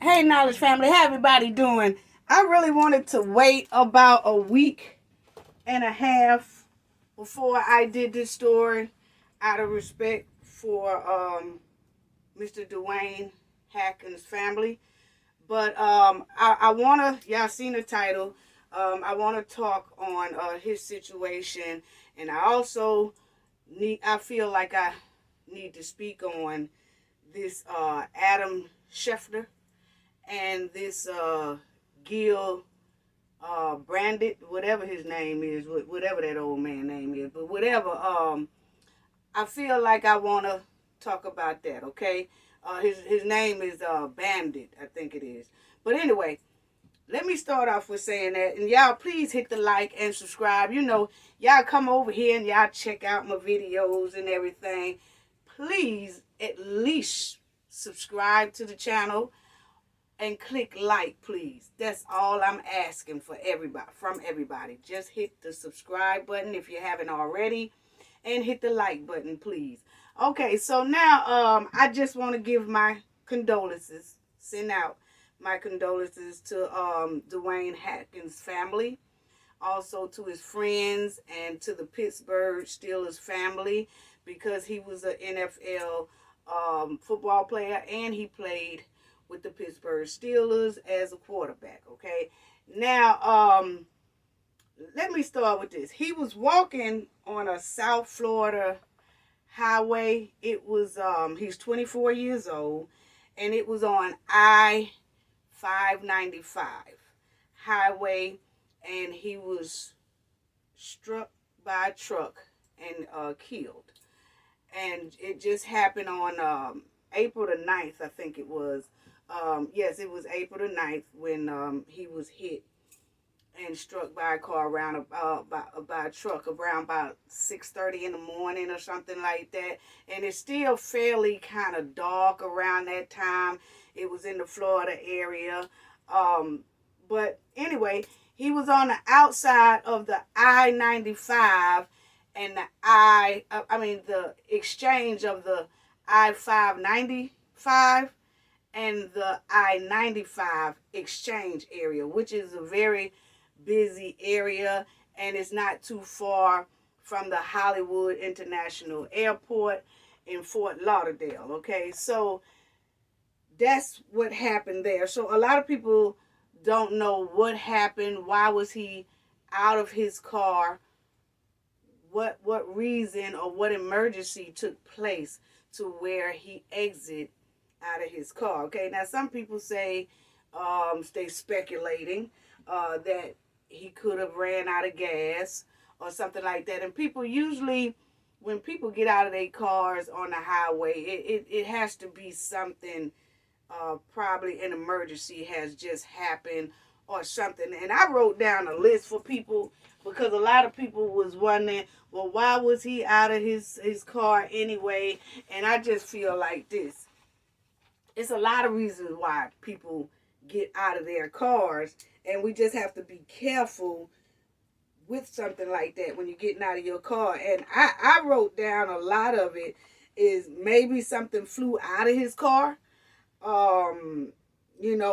Hey, Knowledge Family, how everybody doing? I really wanted to wait about a week and a half before I did this story out of respect for Mr. Dwayne Haskins' family. But I want to, y'all seen the title, I want to talk on his situation. And I feel like I need to speak on this Adam Schefter and this Gil Branded, whatever his name is, whatever that old man name is, but whatever. I feel like I want to talk about that. Okay, his name is Bandit, I think it is. But anyway, let me start off with saying that, and y'all please hit the like and subscribe. Y'all come over here and y'all check out my videos and everything. Please at least subscribe to the channel and click like, please. That's all I'm asking for everybody, from everybody. Just hit the subscribe button if you haven't already, and hit the like button, please. Okay, so now I just want to give my condolences, send out my condolences to Dwayne Haskins' family, also to his friends and to the Pittsburgh Steelers family, because he was an NFL football player and he played with the Pittsburgh Steelers as a quarterback. Okay, now let me start with this. He was walking on a South Florida highway. It was he's 24 years old, and it was on I-595 highway, and he was struck by a truck and killed. And it just happened on April the 9th, I think it was. Yes, it was April the 9th when he was hit and struck by a car around by a truck around about 6:30 in the morning or something like that. And it's still fairly kind of dark around that time. It was in the Florida area. But anyway, he was on the outside of the I-95 and the exchange of the I-595 and the I-95 exchange area, which is a very busy area, and it's not too far from the Hollywood International Airport in Fort Lauderdale. Okay, so that's what happened there. So a lot of people don't know what happened. Why was he out of his car? What reason or what emergency took place to where he exited out of his car? Okay, now some people say, stay speculating that he could have ran out of gas or something like that. And people usually, when people get out of their cars on the highway, it has to be something, probably an emergency has just happened or something. And I wrote down a list for people because a lot of people was wondering, well, why was he out of his car anyway? And I just feel like this. It's a lot of reasons why people get out of their cars, and we just have to be careful with something like that when you're getting out of your car. And I wrote down a lot of it is maybe something flew out of his car.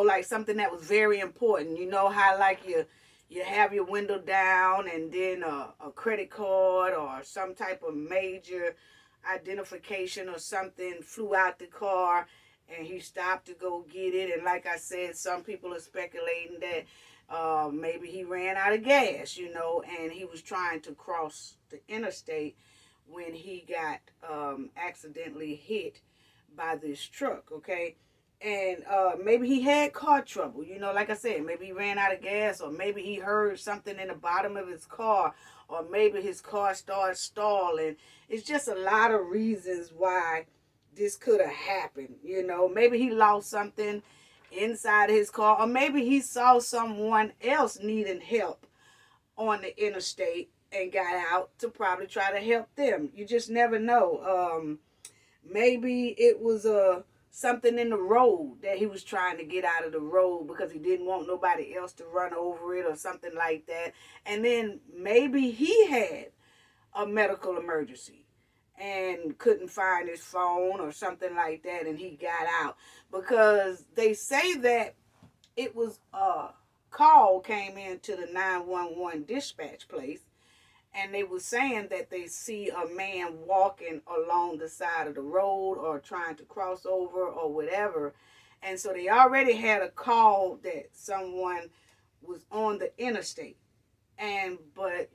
Like something that was very important. You know how like you have your window down, and then a credit card or some type of major identification or something flew out the car, and he stopped to go get it. And like I said, some people are speculating that maybe he ran out of gas, and he was trying to cross the interstate when he got accidentally hit by this truck. Okay. And maybe he had car trouble, like I said, maybe he ran out of gas, or maybe he heard something in the bottom of his car, or maybe his car started stalling. It's just a lot of reasons why this could have happened. Maybe he lost something inside his car, or maybe he saw someone else needing help on the interstate and got out to probably try to help them. You just never know. Maybe it was something in the road that he was trying to get out of the road because he didn't want nobody else to run over it or something like that. And then maybe he had a medical emergency, and couldn't find his phone or something like that, and he got out. Because they say that it was a call came into the 911 dispatch place, and they were saying that they see a man walking along the side of the road or trying to cross over or whatever. And so they already had a call that someone was on the interstate. And but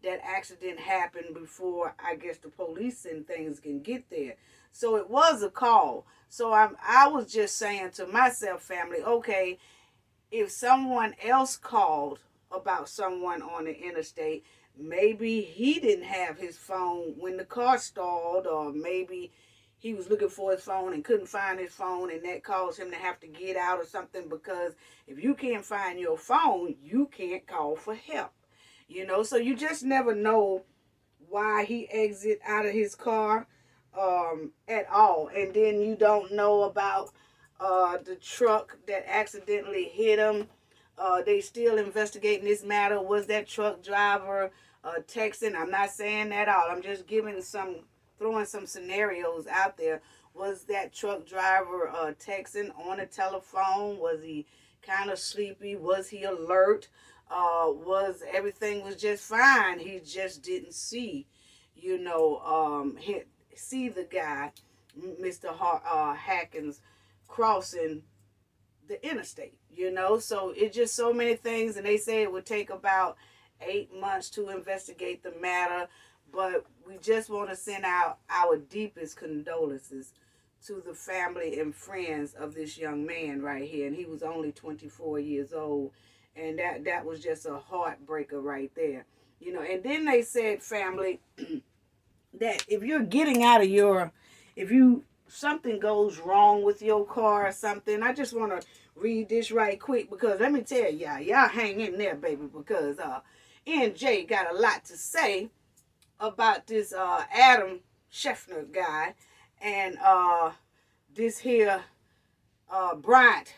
that accident happened before, I guess, the police and things can get there. So it was a call. So I was just saying to myself, family, okay, if someone else called about someone on the interstate, maybe he didn't have his phone when the car stalled, or maybe he was looking for his phone and couldn't find his phone, and that caused him to have to get out or something. Because if you can't find your phone, you can't call for help. So you just never know why he exit out of his car at all. And then you don't know about the truck that accidentally hit him. They still investigating this matter. Was that truck driver texting? I'm not saying that all. I'm just throwing some scenarios out there. Was that truck driver texting on the telephone? Was he kind of sleepy? Was he alert? Was everything was just fine? He just didn't see, see the guy, Mr. Haskins, crossing the interstate. So it's just so many things, and they say it would take about 8 months to investigate the matter. But we just want to send out our deepest condolences to the family and friends of this young man right here. And he was only 24 years old. And that was just a heartbreaker right there. And then they said, family, that if you're getting out of something goes wrong with your car or something, I just want to read this right quick, because let me tell y'all hang in there, baby, because NJ got a lot to say about this Adam Scheffner guy and this here Bryant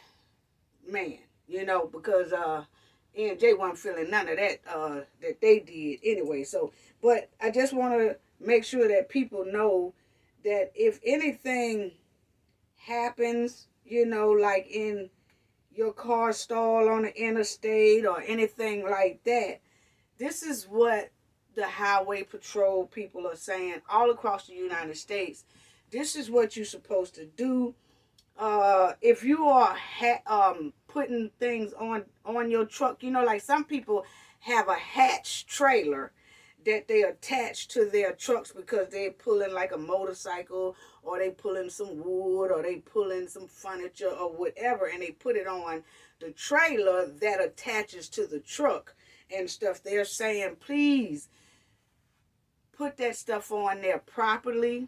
man, because NJ wasn't feeling none of that that they did anyway. So, but I just want to make sure that people know that if anything happens, like in your car stall on the interstate or anything like that, this is what the highway patrol people are saying all across the United States. This is what you're supposed to do. If you are putting things on your truck, like some people have a hatch trailer that they attach to their trucks because they're pulling like a motorcycle, or they pulling some wood, or they pulling some furniture or whatever, and they put it on the trailer that attaches to the truck and stuff. They're saying, please put that stuff on there properly.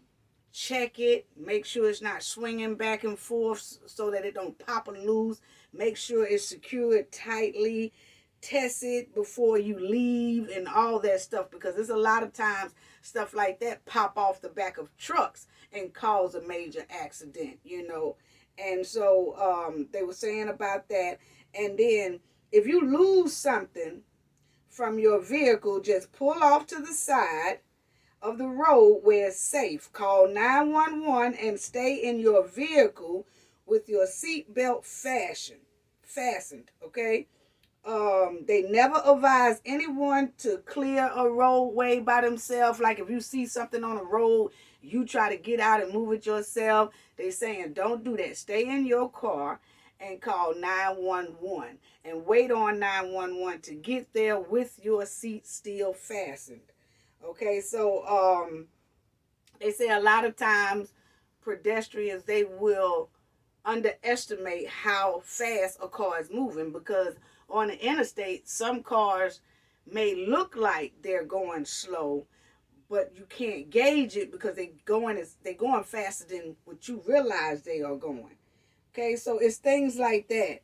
Check it. Make sure it's not swinging back and forth so that it don't pop or loose. Make sure it's secured tightly. Test it before you leave and all that stuff, because there's a lot of times stuff like that pop off the back of trucks and cause a major accident, And so they were saying about that. And then if you lose something from your vehicle, just pull off to the side of the road where it's safe. Call 911 and stay in your vehicle with your seatbelt fastened, okay? They never advise anyone to clear a roadway by themselves. Like if you see something on a road, you try to get out and move it yourself. They saying don't do that. Stay in your car and call 911 and wait on 911 to get there with your seat still fastened. Okay, so they say a lot of times pedestrians, they will underestimate how fast a car is moving, because on the interstate, some cars may look like they're going slow, but you can't gauge it because they're going faster than what you realize they are going. Okay, so it's things like that.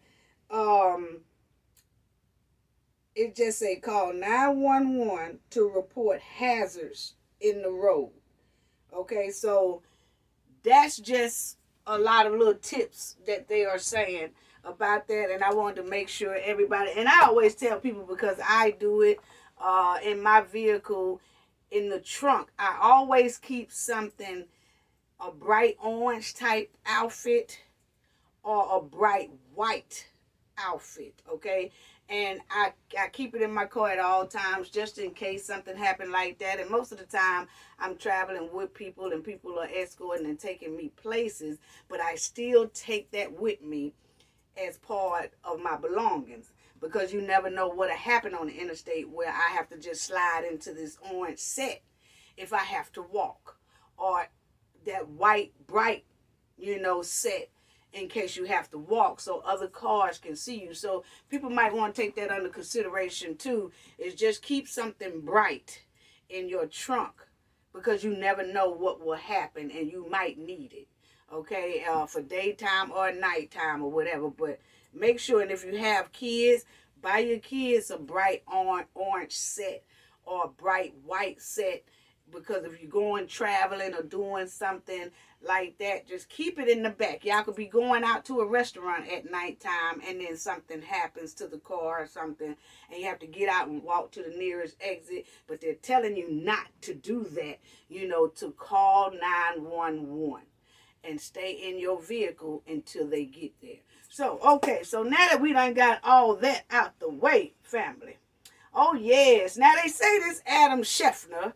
It just say call 911 to report hazards in the road. Okay, so that's just a lot of little tips that they are saying about that, and I wanted to make sure everybody, and I always tell people because I do it in my vehicle. in the trunk, I always keep something, a bright orange type outfit or a bright white outfit, okay? And I keep it in my car at all times just in case something happened like that. And most of the time I'm traveling with people and people are escorting and taking me places, but I still take that with me as part of my belongings, because you never know what'll happen on the interstate where I have to just slide into this orange set if I have to walk, or that white bright, set in case you have to walk so other cars can see you. So people might want to take that under consideration too, is just keep something bright in your trunk, because you never know what will happen and you might need it, okay, for daytime or nighttime or whatever. But make sure, and if you have kids, buy your kids a bright orange set or a bright white set, because if you're going traveling or doing something like that, just keep it in the back. Y'all could be going out to a restaurant at nighttime and then something happens to the car or something and you have to get out and walk to the nearest exit, but they're telling you not to do that, to call 911 and stay in your vehicle until they get there. So, okay, so now that we done got all that out the way, family. Oh, yes. Now they say this Adam Scheffner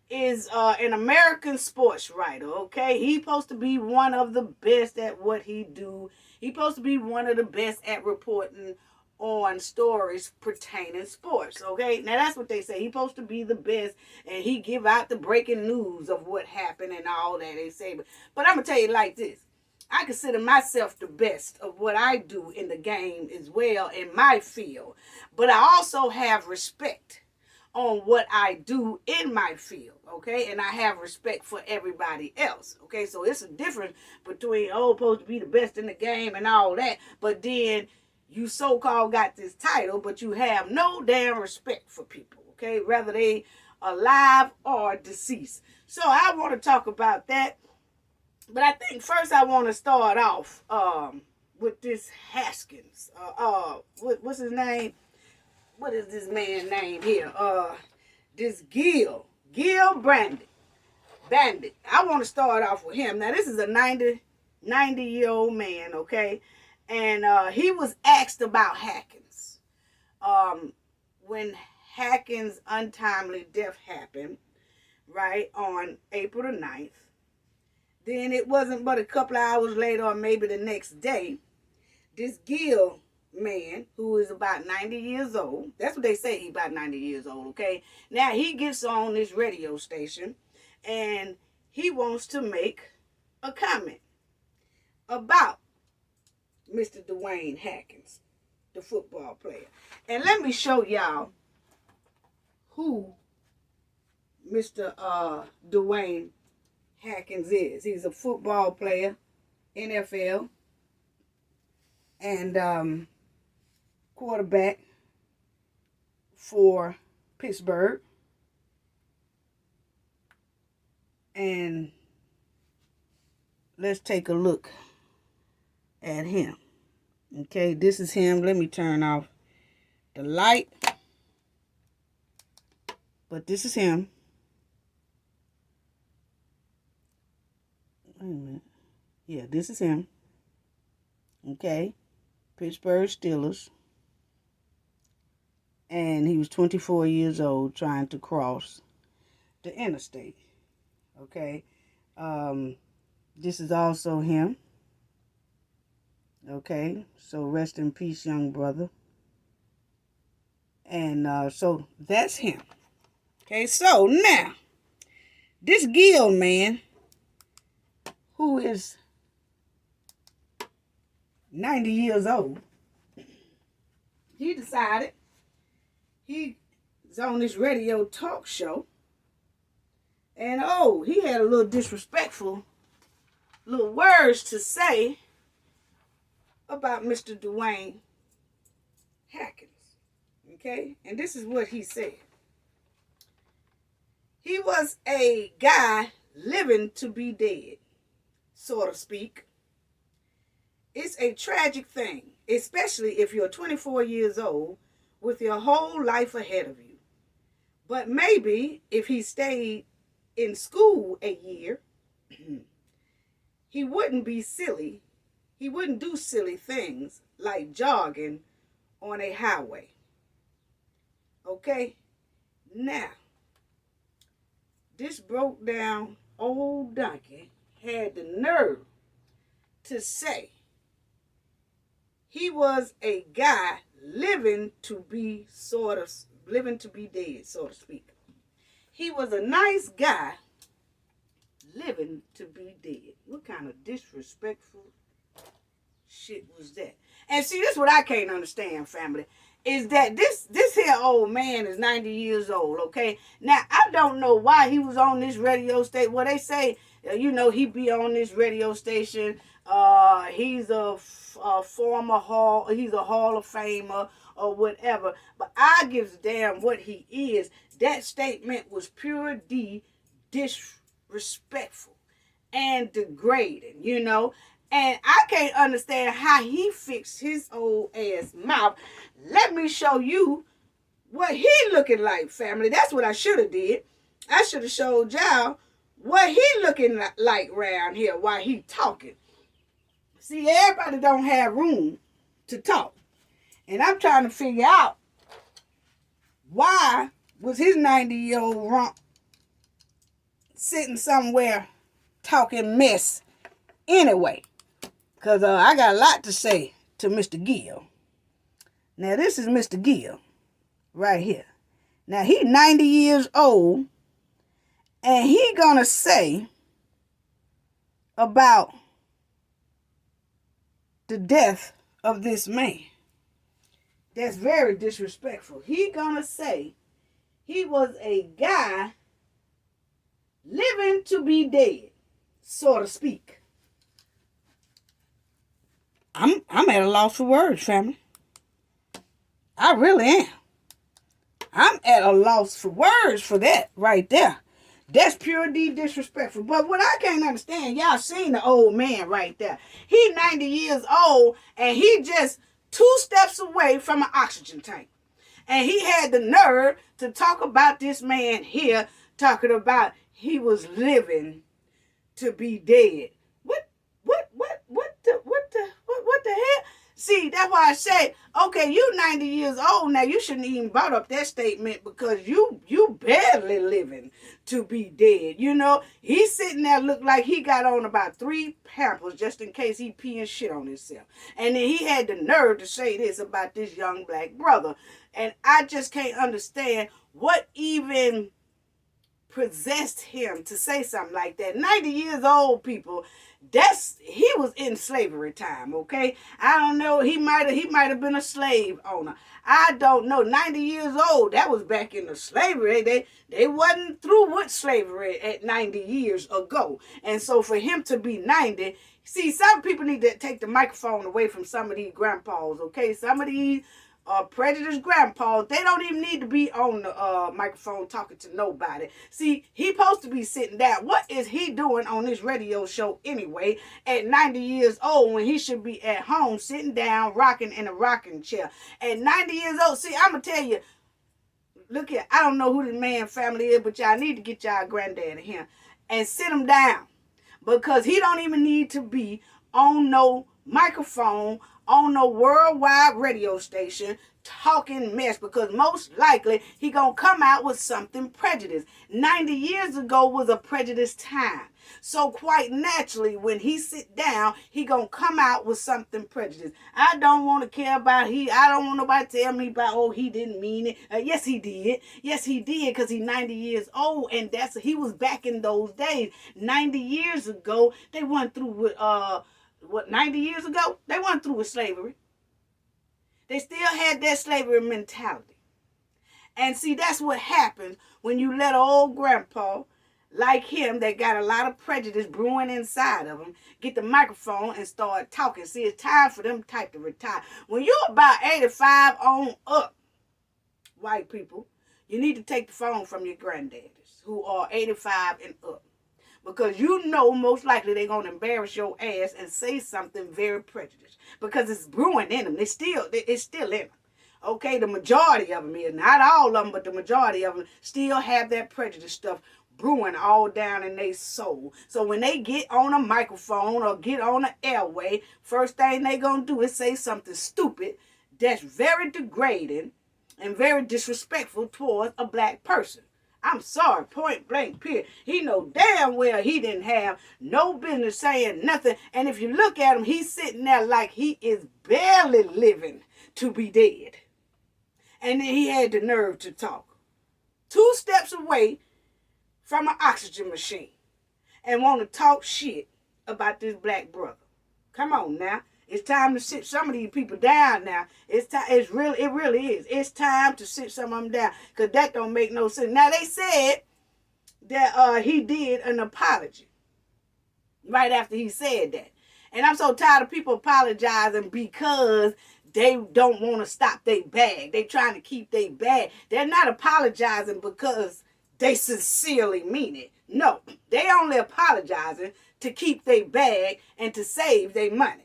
is an American sports writer, okay? He supposed to be one of the best at what he do. He supposed to be one of the best at reporting on stories pertaining sports, okay? Now that's what they say. He supposed to be the best, and he give out the breaking news of what happened and all that they say. But I'm gonna tell you like this. I consider myself the best of what I do in the game as well in my field. But I also have respect on what I do in my field, okay? And I have respect for everybody else, okay? So it's a difference between, supposed to be the best in the game and all that, but then you so-called got this title, but you have no damn respect for people, okay? Whether they alive or deceased. So I want to talk about that, but I think first I want to start off with this Haskins. What's his name? What is this man's name here? This Gil Bandit. I want to start off with him. Now, this is a 90-year-old man, okay? And he was asked about Haskins. When Haskins' untimely death happened, right, on April the 9th, then it wasn't but a couple of hours later or maybe the next day, this Gil man who is about 90 years old, that's what they say, he's about 90 years old, okay? Now he gets on this radio station and he wants to make a comment about Mr. Dwayne Haskins, the football player. And let me show y'all who Mr. Dwayne Haskins is. He's a football player, NFL, and quarterback for Pittsburgh. And let's take a look at him. Okay, this is him. Let me turn off the light. But this is him. Wait a minute. Yeah, this is him. Okay. Pittsburgh Steelers. And he was 24 years old trying to cross the interstate. Okay. This is also him. Okay. So rest in peace, young brother. And so that's him. Okay. So now, this Gil man, who is 90 years old, he decided he's on this radio talk show, and he had a little disrespectful little words to say about Mr. Dwayne Haskins. Okay? And this is what he said. He was a guy living to be dead, so to speak. It's a tragic thing, especially if you're 24 years old with your whole life ahead of you. But maybe if he stayed in school a year, he wouldn't be silly. He wouldn't do silly things like jogging on a highway. Okay? Now, this broke down old donkey had the nerve to say he was a guy living to be dead, so to speak. He was a nice guy living to be dead. What kind of disrespectful shit was that? And see, this is what I can't understand, family, is that this here old man is 90 years old, okay? Now, I don't know why he was on this radio station. Well, they say, he be on this radio station. He's a he's a Hall of Famer or whatever. But I gives a damn what he is. That statement was pure disrespectful and degrading, And I can't understand how he fixed his old ass mouth. Let me show you what he looking like, family. That's what I should have did. I should have showed y'all what he looking like around here while he talking. See, everybody don't have room to talk. And I'm trying to figure out why was his 90-year-old rump sitting somewhere talking mess anyway. Because I got a lot to say to Mr. Gill. Now, this is Mr. Gill right here. Now, he's 90 years old, and he gonna say about the death of this man. That's very disrespectful. He gonna say he was a guy living to be dead, so to speak. I'm at a loss for words, family. I really am. I'm at a loss for words for that right there. That's pure disrespectful. But what I can't understand, y'all seen the old man right there. He 90 years old, and he just 2 steps away from an oxygen tank. And he had the nerve to talk about this man here, talking about he was living to be dead. What the hell? See, that's why I say, okay, you 90 years old now. You shouldn't even brought up that statement because you barely living to be dead. He's sitting there look like he got on about 3 Pampers just in case he peeing shit on himself. And then he had the nerve to say this about this young black brother. And I just can't understand what even possessed him to say something like that. 90 years old, people. He was in slavery time, okay? I don't know. He might have been a slave owner. I don't know. 90 years old. That was back in the slavery. They wasn't through with slavery at 90 years ago. And so for him to be 90, see, some people need to take the microphone away from some of these grandpas, okay? Some of these prejudiced grandpas, they don't even need to be on the microphone talking to nobody. See, he supposed to be sitting down. What is he doing on this radio show anyway at 90 years old when he should be at home sitting down rocking in a rocking chair? At 90 years old, see, I'm going to tell you, look here, I don't know who the man family is, but y'all need to get y'all granddaddy here and sit him down because he don't even need to be on no microphone on no worldwide radio station talking mess because most likely he gonna come out with something prejudiced. 90 years ago was a prejudiced time. So quite naturally, when he sit down, he gonna come out with something prejudiced. I don't want to care about I don't want nobody to tell me about, he didn't mean it. Yes, he did. Yes, he did because he's 90 years old and he was back in those days. 90 years ago, they went through with, 90 years ago? They weren't through with slavery. They still had that slavery mentality. And see, that's what happens when you let an old grandpa like him that got a lot of prejudice brewing inside of him get the microphone and start talking. See, it's time for them type to retire. When you're about 85 on up, white people, you need to take the phone from your granddaddies who are 85 and up. Because most likely they're going to embarrass your ass and say something very prejudiced. Because it's brewing in them. It's still in them. Okay, the majority of them is, not all of them, but the majority of them still have that prejudice stuff brewing all down in their soul. So when they get on a microphone or get on an airway, first thing they gonna do is say something stupid that's very degrading and very disrespectful towards a black person. I'm sorry, point blank, period. He know damn well he didn't have no business saying nothing. And if you look at him, he's sitting there like he is barely living to be dead. And then he had the nerve to talk. 2 steps away from an oxygen machine and want to talk shit about this black brother. Come on now. It's time to sit some of these people down now. It's time. It really is. It's time to sit some of them down, because that don't make no sense. Now, they said that he did an apology right after he said that. And I'm so tired of people apologizing because they don't want to stop their bag. They trying to keep their bag. They're not apologizing because they sincerely mean it. No, they only apologizing to keep their bag and to save their money,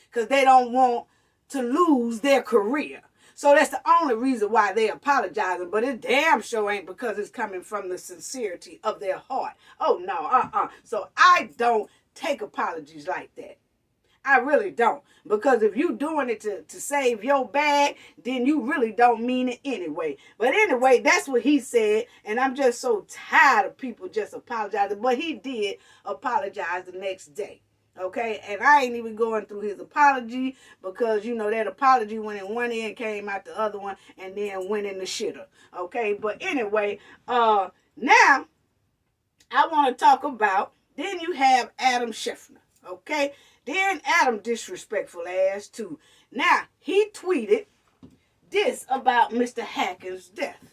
because they don't want to lose their career. So that's the only reason why they apologizing. But it damn sure ain't because it's coming from the sincerity of their heart. Oh, no, So I don't take apologies like that. I really don't. Because if you doing it to save your bag, then you really don't mean it anyway. But anyway, that's what he said. And I'm just so tired of people just apologizing. But he did apologize the next day. Okay, and I ain't even going through his apology, because you know that apology went in one end, came out the other one, and then went in the shitter. Okay, but anyway, now I want to talk about, then you have Adam Scheffner. Okay, then Adam disrespectful ass too. Now he tweeted this about Mr. Haskins' death.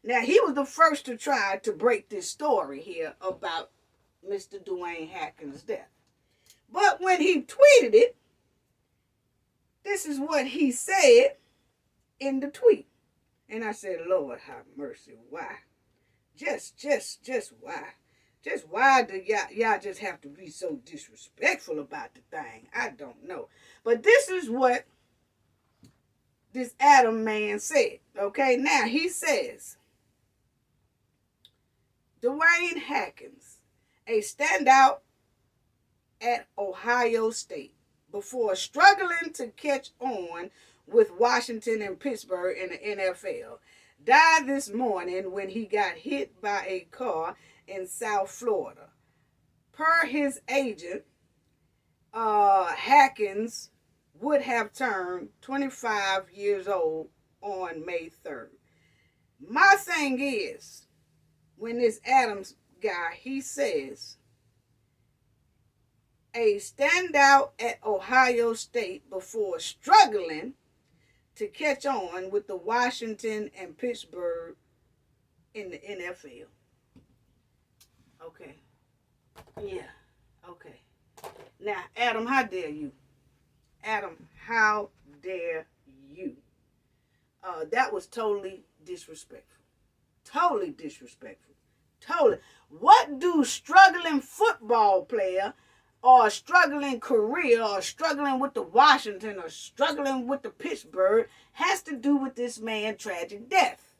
Now he was the first to try to break this story here about Mr. Dwayne Haskins' death. But when he tweeted it, this is what he said in the tweet. And I said, Lord have mercy, why? Just why? Just why do y'all just have to be so disrespectful about the thing? I don't know. But this is what this Adam man said. Okay, now he says, Dwayne Haskins, a standout at Ohio State, before struggling to catch on with Washington and Pittsburgh in the NFL, died this morning when he got hit by a car in South Florida. Per his agent, Haskins would have turned 25 years old on May 3rd. My thing is, when this Adams guy, he says, a standout at Ohio State before struggling to catch on with the Washington and Pittsburgh in the NFL. Okay. Yeah. Okay. Now, Adam, how dare you? Adam, how dare you? That was totally disrespectful. Totally disrespectful. Totally. What do struggling football player or struggling career or struggling with the Washington or struggling with the Pittsburgh has to do with this man's tragic death?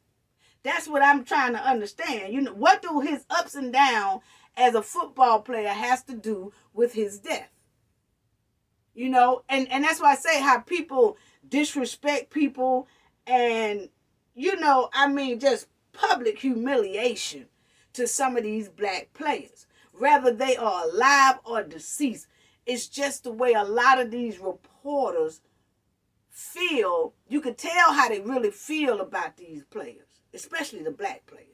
That's what I'm trying to understand. You know, what do his ups and downs as a football player has to do with his death? You know, and that's why I say how people disrespect people, and, you know, I mean, just public humiliation to some of these black players, whether they are alive or deceased. It's just the way a lot of these reporters feel. You can tell how they really feel about these players, especially the black players.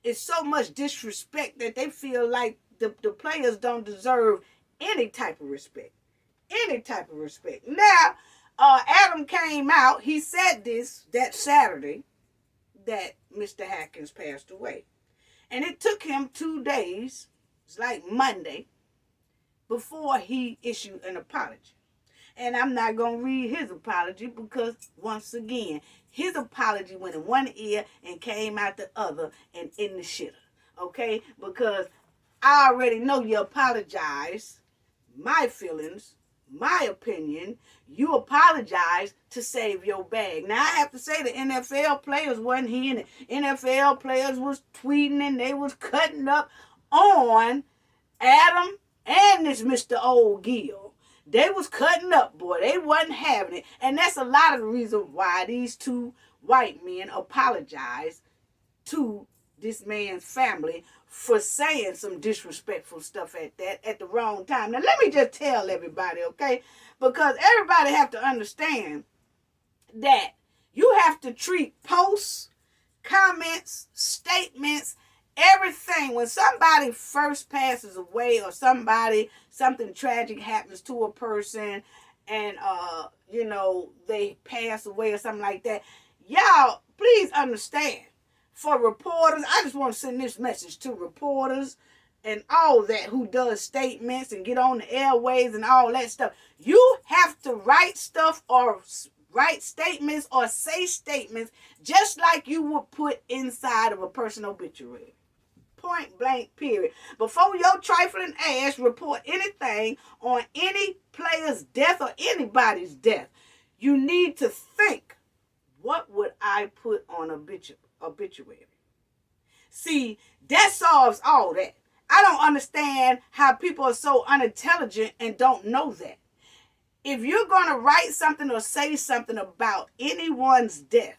It's so much disrespect that they feel like the players don't deserve any type of respect. Any type of respect. Now, Adam came out. He said this that Saturday that Mr. Haskins passed away. And it took him 2 days, it's like Monday, before he issued an apology. And I'm not going to read his apology because, once again, his apology went in one ear and came out the other and in the shitter. Okay? Because I already know you apologize my feelings my opinion, you apologize to save your bag. Now, I have to say the NFL players wasn't hearing it. NFL players was tweeting and they was cutting up on Adam and this Mr. Old Gill. They was cutting up, boy. They wasn't having it. And that's a lot of the reason why these two white men apologized to this man's family for saying some disrespectful stuff at the wrong time. Now, let me just tell everybody, okay? Because everybody have to understand that you have to treat posts, comments, statements, everything. When somebody first passes away or something tragic happens to a person and, they pass away or something like that, y'all, please understand. For reporters, I just want to send this message to reporters and all that who does statements and get on the airways and all that stuff. You have to write stuff or write statements or say statements just like you would put inside of a personal obituary. Point blank, period. Before your trifling ass report anything on any player's death or anybody's death, you need to think, what would I put on obituary? See, that solves all that. I don't understand how people are so unintelligent and don't know that. If you're going to write something or say something about anyone's death,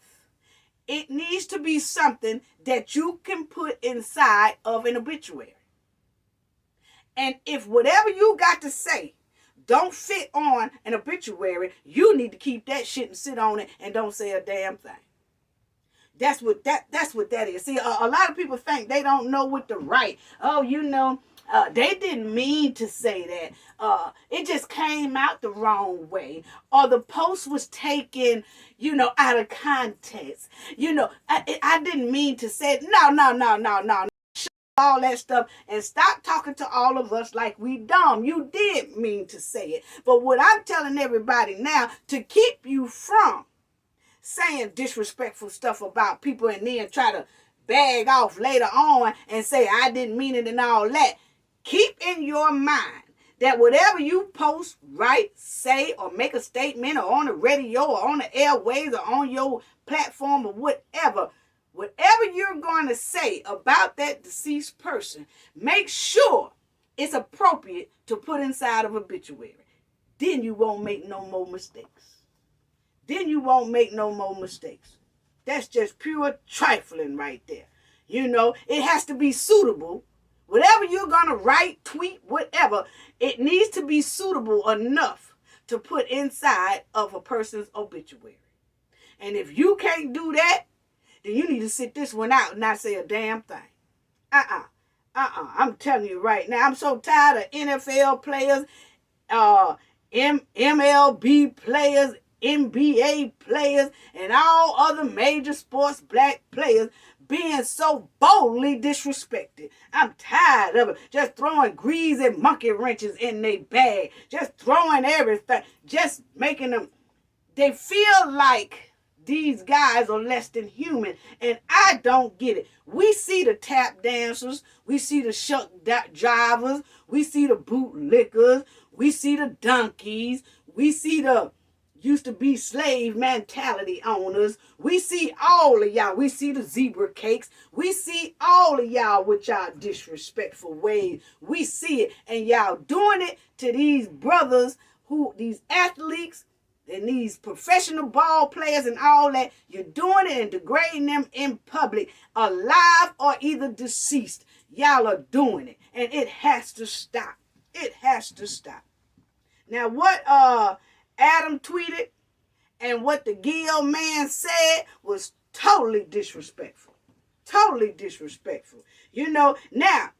it needs to be something that you can put inside of an obituary. And if whatever you got to say don't fit on an obituary, you need to keep that shit and sit on it and don't say a damn thing. That's what that is. See, a lot of people think they don't know what to write. Oh, they didn't mean to say that. It just came out the wrong way. Or the post was taken, out of context. I didn't mean to say it. No. All that stuff and stop talking to all of us like we dumb. You did mean to say it. But what I'm telling everybody now, to keep you from saying disrespectful stuff about people and then try to bag off later on and say I didn't mean it and all that, keep in your mind that whatever you post, write, say, or make a statement or on the radio or on the airways or on your platform or whatever you're going to say about that deceased person, make sure it's appropriate to put inside of obituary. Then you won't make no more mistakes. That's just pure trifling right there. It has to be suitable. Whatever you're going to write, tweet, whatever, it needs to be suitable enough to put inside of a person's obituary. And if you can't do that, then you need to sit this one out and not say a damn thing. I'm telling you right now, I'm so tired of NFL players, MLB players, NBA players, and all other major sports black players being so boldly disrespected. I'm tired of it. Just throwing greasy monkey wrenches in their bag. Just throwing everything. Just making them... They feel like these guys are less than human. And I don't get it. We see the tap dancers. We see the shuck drivers. We see the bootlickers. We see the donkeys. We see the used to be slave mentality owners. We see all of y'all. We see the zebra cakes. We see all of y'all with y'all disrespectful ways. We see it. And y'all doing it to these brothers, these athletes and these professional ball players and all that. You're doing it and degrading them in public, alive or either deceased. Y'all are doing it. And it has to stop. It has to stop. Now what Adam tweeted and what the Gill man said was totally disrespectful. Totally disrespectful. Now,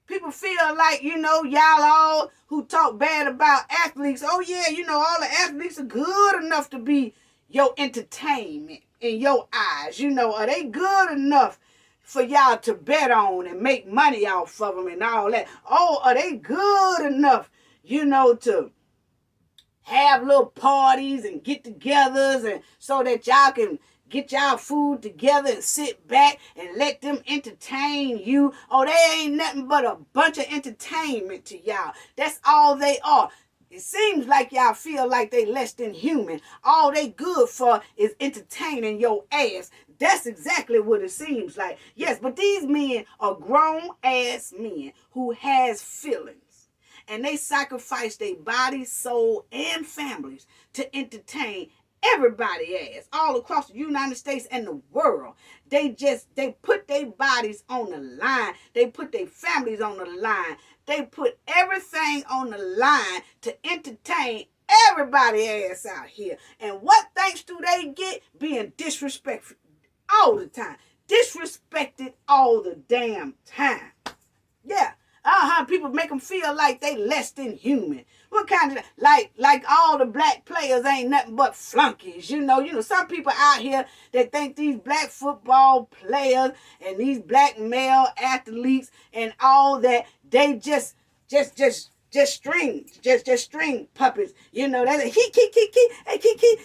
people feel like, y'all all who talk bad about athletes, oh yeah, all the athletes are good enough to be your entertainment in your eyes. Are they good enough for y'all to bet on and make money off of them and all that? Oh, are they good enough, to have little parties and get-togethers and so that y'all can get y'all food together and sit back and let them entertain you? Oh, they ain't nothing but a bunch of entertainment to y'all. That's all they are. It seems like y'all feel like they less than human. All they good for is entertaining your ass. That's exactly what it seems like. Yes, but these men are grown ass men who has feelings. And they sacrifice their body, soul, and families to entertain everybody ass all across the United States and the world. They put their bodies on the line. They put their families on the line. They put everything on the line to entertain everybody ass out here. And what thanks do they get? Being disrespectful all the time. Disrespected all the damn time. Yeah. People make them feel like they less than human. What kind of, like all the black players ain't nothing but flunkies. You know, some people out here that think these black football players and these black male athletes and all that, they just string puppets. You know, that's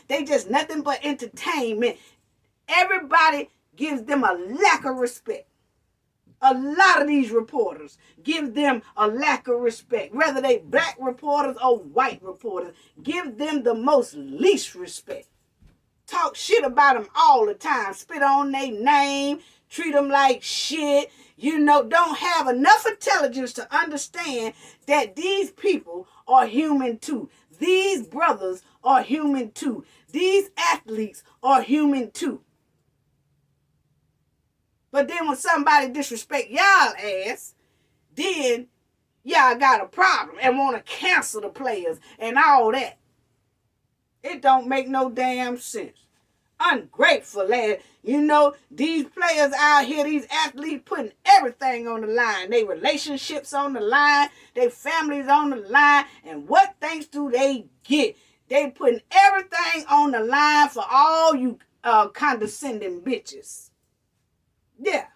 they just nothing but entertainment. Everybody gives them a lack of respect. A lot of these reporters give them a lack of respect. Whether they black reporters or white reporters, give them the most least respect. Talk shit about them all the time. Spit on their name. Treat them like shit. You know, don't have enough intelligence to understand that these people are human too. These brothers are human too. These athletes are human too. But then when somebody disrespect y'all ass, then y'all got a problem and want to cancel the players and all that. It don't make no damn sense. Ungrateful ass. You know, these players out here, these athletes putting everything on the line. Their relationships on the line. Their families on the line. And what thanks do they get? They putting everything on the line for all you condescending bitches. Yeah,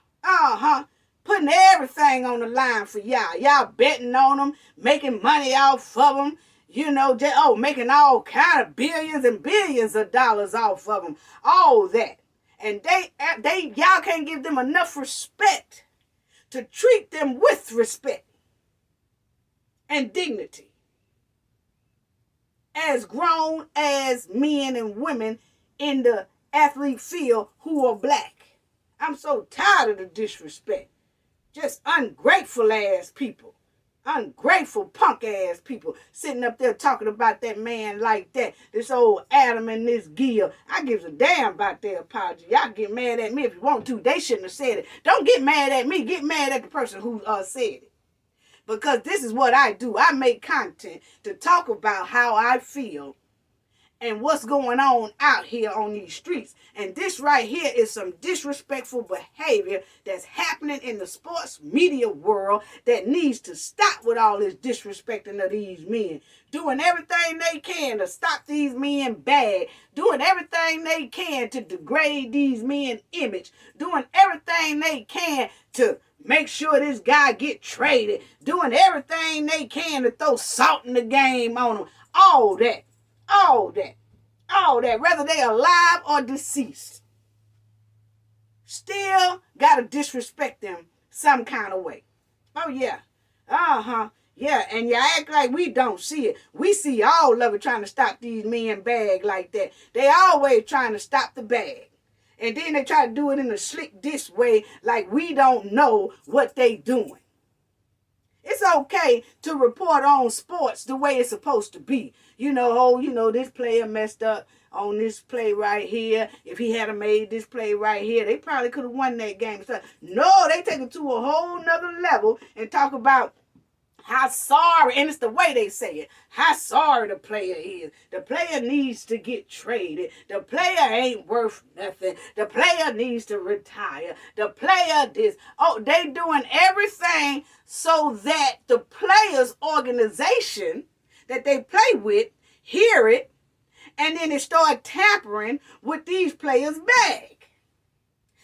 putting everything on the line for y'all. Y'all betting on them, making money off of them. You know, making all kind of billions and billions of dollars off of them. All that. And y'all can't give them enough respect to treat them with respect and dignity. As grown as men and women in the athlete field who are black. I'm so tired of the disrespect. Just ungrateful ass people. Ungrateful punk ass people sitting up there talking about that man like that. This old Adam and this Gil. I give a damn about their apology. Y'all get mad at me if you want to. They shouldn't have said it. Don't get mad at me. Get mad at the person who said it. Because this is what I do. I make content to talk about how I feel and what's going on out here on these streets. And this right here is some disrespectful behavior that's happening in the sports media world that needs to stop with all this disrespecting of these men. Doing everything they can to stop these men bad. Doing everything they can to degrade these men's image. Doing everything they can to make sure this guy get traded. Doing everything they can to throw salt in the game on them. All that. Whether they alive or deceased. Still gotta disrespect them some kind of way. Oh yeah. Yeah, and you act like we don't see it. We see all of it trying to stop these men bag like that. They always trying to stop the bag. And then they try to do it in a slick diss way like we don't know what they doing. It's okay to report on sports the way it's supposed to be. This player messed up on this play right here. If he had made this play right here, they probably could have won that game. No, they take it to a whole nother level and talk about how sorry, and it's the way they say it, how sorry the player is. The player needs to get traded. The player ain't worth nothing. The player needs to retire. The player this. Oh, they doing everything so that the players' organization that they play with hear it, and then they start tampering with these players' bag.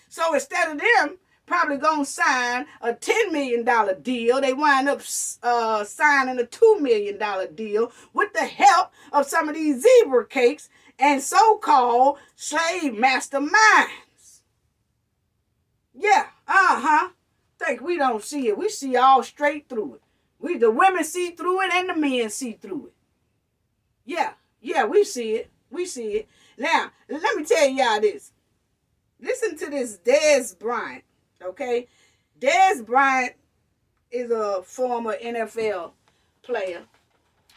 So instead of them probably going to sign a $10 million deal, they wind up signing a $2 million deal with the help of some of these zebra cakes and so-called slave master minds. Yeah, think we don't see it. We see all straight through it. The women see through it and the men see through it. Yeah, we see it. We see it. Now, let me tell y'all this. Listen to this Dez Bryant, okay? Dez Bryant is a former NFL player.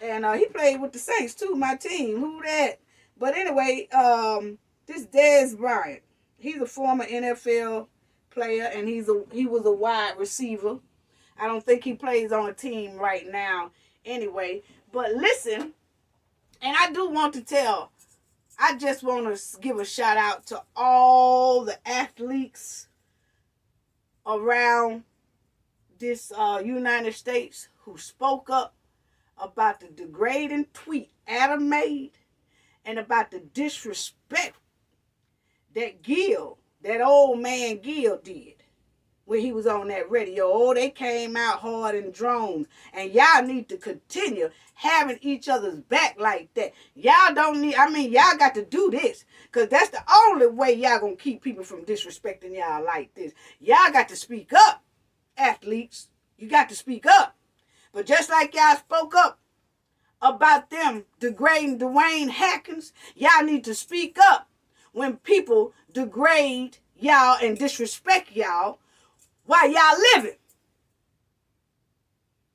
And he played with the Saints too, my team. Who that? But anyway, this Dez Bryant, he's a former NFL player, and he was a wide receiver. I don't think he plays on a team right now anyway. But listen, and I do want to tell, I just want to give a shout out to all the athletes around this United States who spoke up about the degrading tweet Adam made and about the disrespect that Gil, that old man Gil, did when he was on that radio. Oh, they came out hard in drones. And y'all need to continue having each other's back like that. Y'all don't need, y'all got to do this. Because that's the only way y'all going to keep people from disrespecting y'all like this. Y'all got to speak up, athletes. You got to speak up. But just like y'all spoke up about them degrading Dwayne Haskins, y'all need to speak up when people degrade y'all and disrespect y'all while y'all living.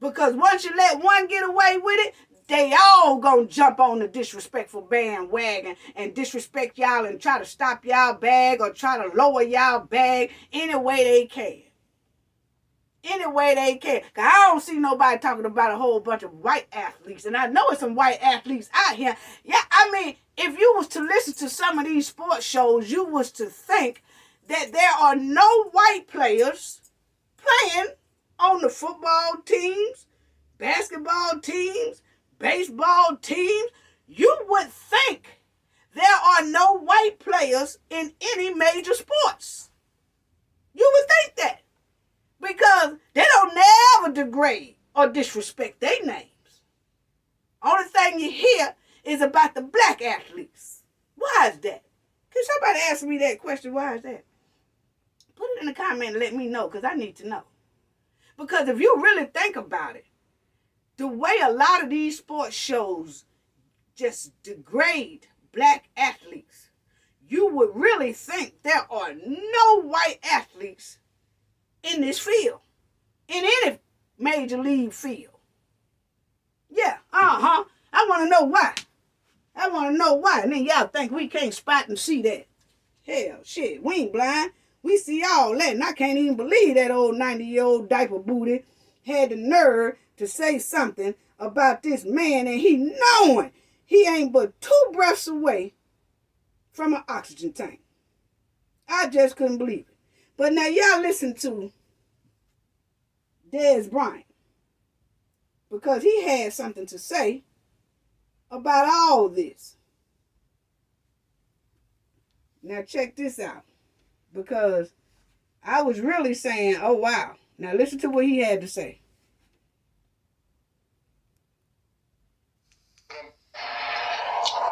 Because once you let one get away with it, they all gonna jump on the disrespectful bandwagon and disrespect y'all and try to stop y'all bag or try to lower y'all bag any way they can. Any way they can. Because I don't see nobody talking about a whole bunch of white athletes. And I know it's some white athletes out here. Yeah, if you was to listen to some of these sports shows, you was to think that there are no white players playing on the football teams, basketball teams, baseball teams. You would think there are no white players in any major sports. You would think that. Because they don't never degrade or disrespect their names. Only thing you hear is about the black athletes. Why is that? Can somebody ask me that question? Why is that? Put it in the comment and let me know, because I need to know. Because if you really think about it, the way a lot of these sports shows just degrade black athletes, you would really think there are no white athletes in this field, in any major league field. Yeah, I want to know why. I want to know why. And then y'all think we can't spot and see that. Hell, shit, we ain't blind. We see all that, and I can't even believe that old 90-year-old diaper booty had the nerve to say something about this man, and he knowing he ain't but 2 breaths away from an oxygen tank. I just couldn't believe it. But now y'all listen to Dez Bryant, because he had something to say about all this. Now check this out, because I was really saying, oh wow. Now listen to what he had to say.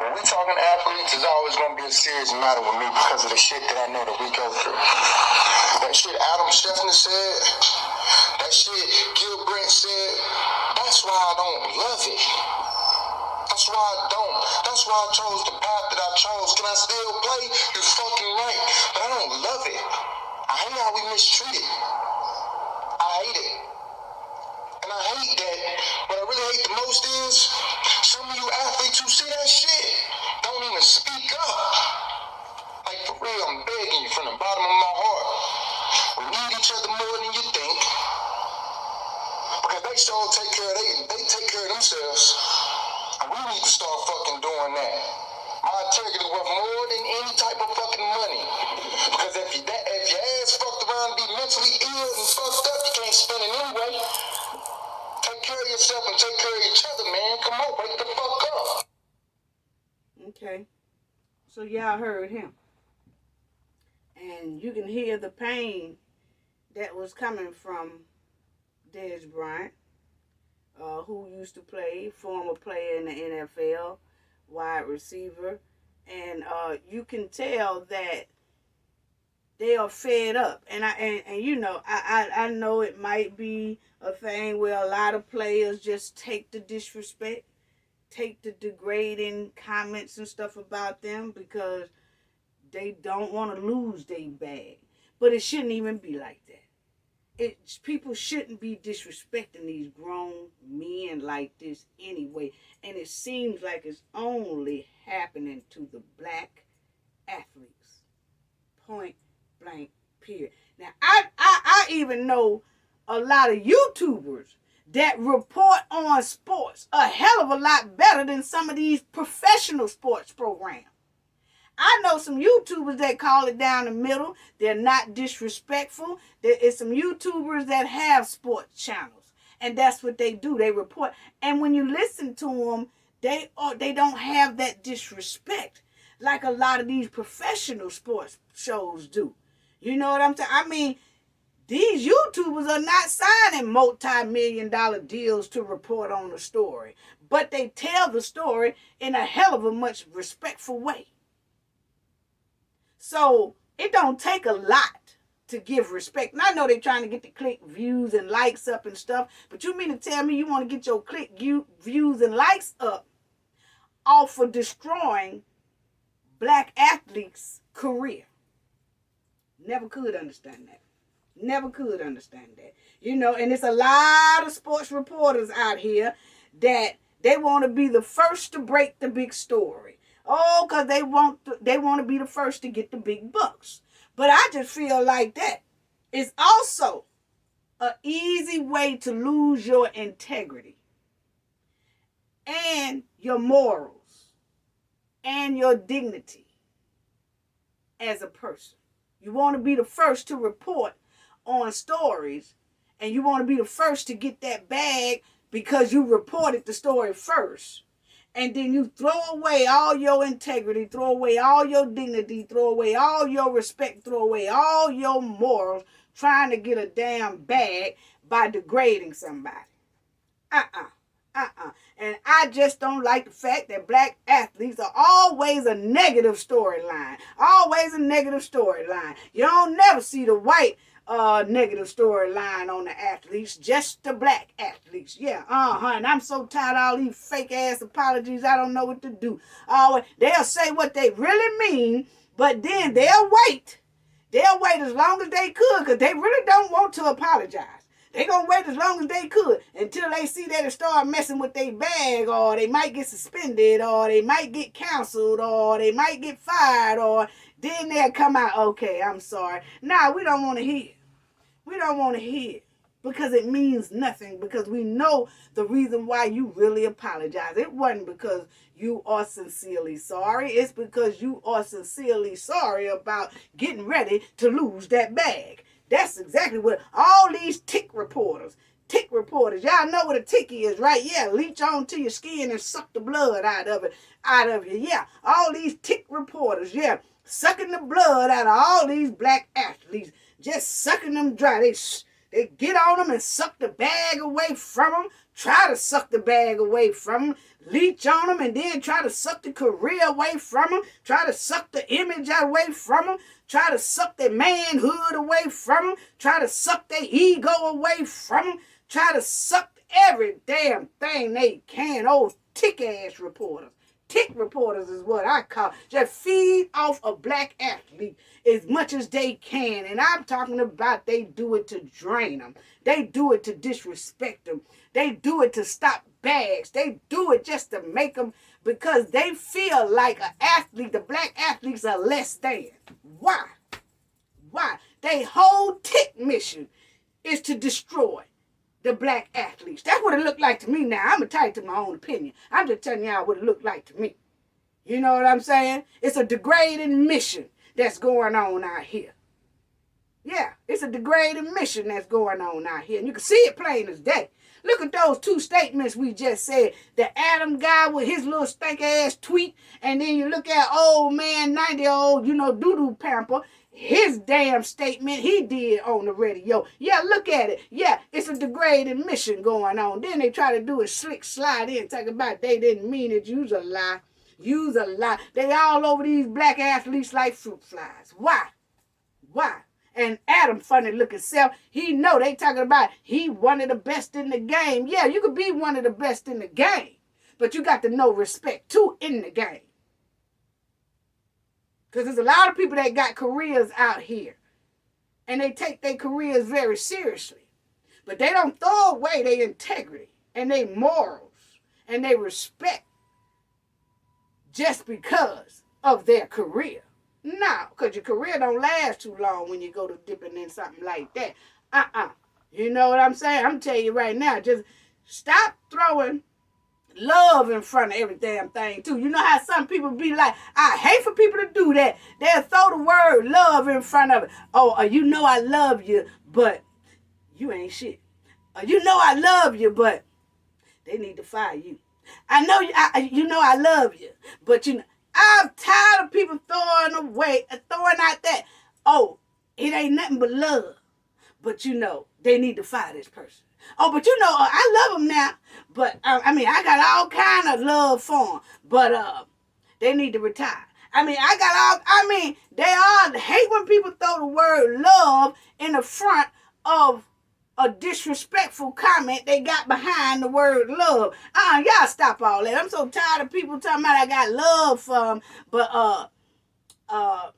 When we talking athletes, it's always going to be a serious matter with me because of the shit that I know that we go through. That shit Adam Scheffner said, that shit Gilbrand said, that's why I don't love it. That's why I don't. That's why I chose the path that I chose. Can I still play? You're fucking right. But I don't love it. I hate how we mistreated. I hate it. And I hate that. What I really hate the most is some of you athletes who see that shit don't even speak up. Like, for real, I'm begging you from the bottom of my heart. We need each other more than you think. Because they sure take care of themselves. And we need to start fucking doing that. My integrity worth more than any type of fucking money. Because if your ass fucked around and be mentally ill and fucked up, you can't spend it anyway. Take care of yourself and take care of each other, man. Come on, wake the fuck up. Okay. So y'all heard him. And you can hear the pain that was coming from Dez Bryant, who used to play, former player in the NFL, wide receiver. And you can tell that they are fed up. And I know it might be a thing where a lot of players just take the disrespect take the degrading comments and stuff about them because they don't want to lose their bag. But it shouldn't even be like that. People shouldn't be disrespecting these grown men like this anyway. And it seems like it's only happening to the black athletes. Point blank, period. Now, I even know a lot of YouTubers that report on sports a hell of a lot better than some of these professional sports programs. I know some YouTubers that call it down the middle. They're not disrespectful. There is some YouTubers that have sports channels. And that's what they do. They report. And when you listen to them, they don't have that disrespect like a lot of these professional sports shows do. You know what I'm saying? I mean, these YouTubers are not signing multi-million-dollar deals to report on the story. But they tell the story in a hell of a much respectful way. So it don't take a lot to give respect. And I know they're trying to get the click views and likes up and stuff. But you mean to tell me you want to get your click views and likes up off of destroying black athletes' career? Never could understand that. Never could understand that. You know, and it's a lot of sports reporters out here that they want to be the first to break the big story. Oh, because they want to be the first to get the big bucks. But I just feel like that is also an easy way to lose your integrity and your morals and your dignity as a person. You want to be the first to report on stories, and you want to be the first to get that bag because you reported the story first. And then you throw away all your integrity, throw away all your dignity, throw away all your respect, throw away all your morals, trying to get a damn bag by degrading somebody. And I just don't like the fact that black athletes are always a negative storyline. Always a negative storyline. You don't never see the white negative storyline on the athletes, just the black athletes. Yeah, and I'm so tired of all these fake ass apologies. I don't know what to do. They'll say what they really mean, but then they'll wait. They'll wait as long as they could because they really don't want to apologize. They're going to wait as long as they could until they see that it start messing with their bag, or they might get suspended, or they might get canceled, or they might get fired, or then they'll come out, okay, I'm sorry. Nah, we don't want to hear. We don't want to hear because it means nothing, because we know the reason why you really apologize. It wasn't because you are sincerely sorry. It's because you are sincerely sorry about getting ready to lose that bag. That's exactly what all these tick reporters, y'all know what a tick is, right? Yeah, leech onto your skin and suck the blood out of you. Yeah, all these tick reporters, yeah, sucking the blood out of all these black athletes, just sucking them dry. They get on them and suck the bag away from them, try to suck the bag away from them, leech on them, and then try to suck the career away from them, try to suck the image away from them, try to suck their manhood away from them, try to suck their ego away from them, try to suck every damn thing they can. Old tick-ass reporters. Tick reporters is what I call. Just feed off a black athlete as much as they can. And I'm talking about they do it to drain them. They do it to disrespect them. They do it to stop bags. They do it just to make them, because they feel like an athlete, the black athletes are less than. Why? Their whole tick mission is to destroy the black athletes. That's what it looked like to me now. I'm entitled to my own opinion. I'm just telling y'all what it looked like to me. You know what I'm saying? It's a degrading mission that's going on out here. Yeah, it's a degrading mission that's going on out here. And you can see it plain as day. Look at those two statements we just said. The Adam guy with his little stank-ass tweet. And then you look at old man, 90-year-old, doo-doo pamper. His damn statement he did on the radio. Yeah, look at it. Yeah, it's a degrading mission going on. Then they try to do a slick slide in, talk about they didn't mean it. Use a lie. They all over these black athletes like fruit flies. Why? And Adam, funny looking self, he know they talking about he one of the best in the game. Yeah, you could be one of the best in the game. But you got to know respect too in the game. Because there's a lot of people that got careers out here. And they take their careers very seriously. But they don't throw away their integrity and their morals and their respect just because of their career. No, because your career don't last too long when you go to dipping in something like that. You know what I'm saying? I'm telling you right now, just stop throwing love in front of every damn thing, too. You know how some people be like, I hate for people to do that. They'll throw the word love in front of it. Oh, you know I love you, but you ain't shit. You know I love you, but they need to fire you. I know you know I love you, but you know, I'm tired of people throwing out that, oh, it ain't nothing but love. But you know, they need to fire this person. Oh, but you know, I love them now. But, I mean, I got all kind of love for them. But they need to retire. They all hate when people throw the word love in the front of a disrespectful comment they got behind the word love. Y'all stop all that. I'm so tired of people talking about I got love for him, but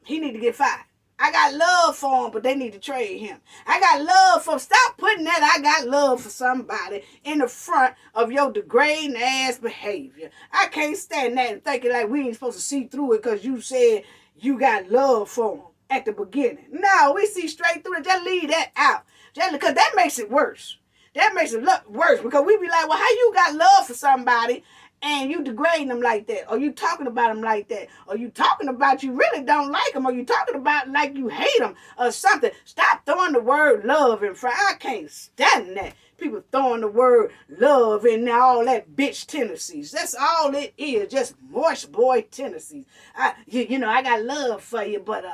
he need to get fired. I got love for him, but they need to trade him. I got love for him. Stop putting that I got love for somebody in the front of your degrading ass behavior. I can't stand that and thinking like we ain't supposed to see through it because you said you got love for him at the beginning. No, we see straight through it. Just leave that out. Just because that makes it worse. That makes it look worse because we be like, well, how you got love for somebody and you degrading them like that, or you talking about them like that, or you talking about you really don't like them, or you talking about like you hate them or something. Stop throwing the word love in front. I can't stand that. People throwing the word love in there, all that bitch tendencies. That's all it is, just moist boy tendencies. You know, I got love for you, but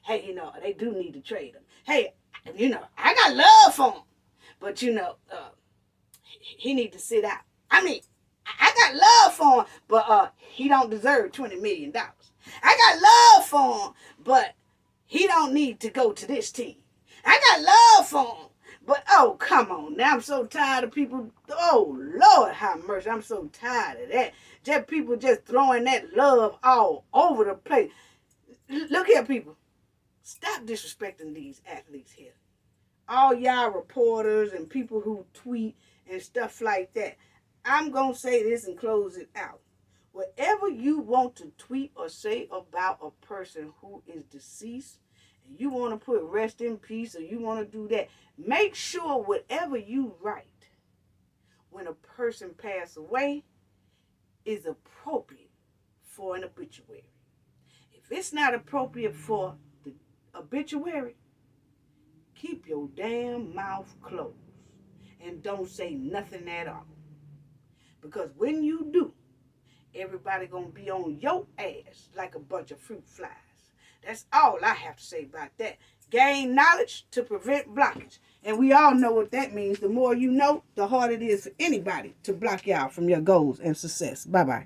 hey, you know, they do need to trade them. Hey, you know, I got love for him, but you know, he need to sit out. I mean, I got love for him, but he don't deserve $20 million. I got love for him, but he don't need to go to this team. I got love for him, but oh, come on. Now I'm so tired of people. Oh, Lord have mercy. I'm so tired of that. Just people just throwing that love all over the place. Look here, people. Stop disrespecting these athletes here. All y'all reporters and people who tweet and stuff like that. I'm going to say this and close it out. Whatever you want to tweet or say about a person who is deceased, and you want to put rest in peace or you want to do that, make sure whatever you write when a person passes away is appropriate for an obituary. If it's not appropriate for the obituary, keep your damn mouth closed and don't say nothing at all. Because when you do, everybody gonna be on your ass like a bunch of fruit flies. That's all I have to say about that. Gain knowledge to prevent blockage. And we all know what that means. The more you know, the harder it is for anybody to block you out from your goals and success. Bye-bye.